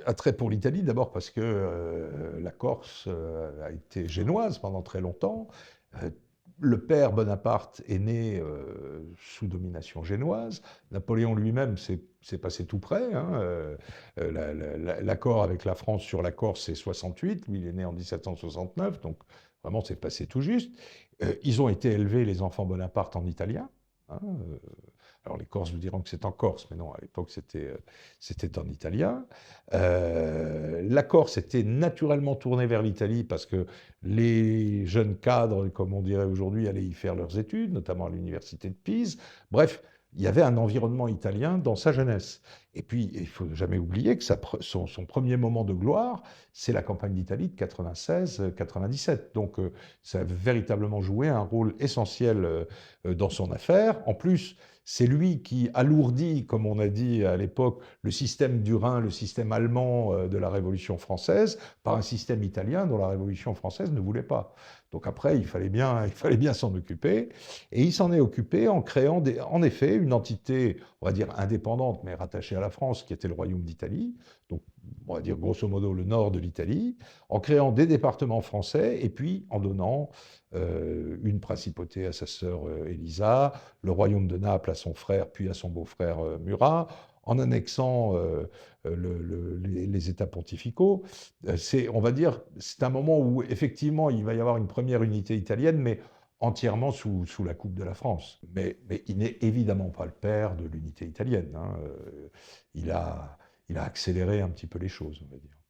attrait pour l'Italie, d'abord parce que la Corse a été génoise pendant très longtemps. Euh, le père Bonaparte est né sous domination génoise. Napoléon lui-même s'est passé tout près. Hein. L'accord avec la France sur la Corse, c'est 68. Lui, il est né en 1769, donc vraiment, c'est passé tout juste. Ils ont été élevés, les enfants Bonaparte, en italien. Hein. Alors les Corses vous diront que c'est en Corse, mais non, à l'époque c'était en italien. La Corse était naturellement tournée vers l'Italie parce que les jeunes cadres, comme on dirait aujourd'hui, allaient y faire leurs études, notamment à l'université de Pise. Bref, il y avait un environnement italien dans sa jeunesse. Et puis, il ne faut jamais oublier que son premier moment de gloire, c'est la campagne d'Italie de 96-97. Donc, ça a véritablement joué un rôle essentiel dans son affaire. En plus, c'est lui qui alourdit, comme on a dit à l'époque, le système du Rhin, le système allemand de la Révolution française, par un système italien dont la Révolution française ne voulait pas. Donc après, il fallait bien s'en occuper. Et il s'en est occupé en créant, en effet, une entité, on va dire indépendante, mais rattachée à la France, qui était le Royaume d'Italie. Donc, on va dire grosso modo le nord de l'Italie, en créant des départements français et puis en donnant une principauté à sa sœur Élisa, le royaume de Naples à son frère, puis à son beau-frère Murat, en annexant les États pontificaux. On va dire, c'est un moment où effectivement il va y avoir une première unité italienne, mais entièrement sous la coupe de la France. Mais il n'est évidemment pas le père de l'unité italienne. Hein. Il a accéléré un petit peu les choses, on va dire.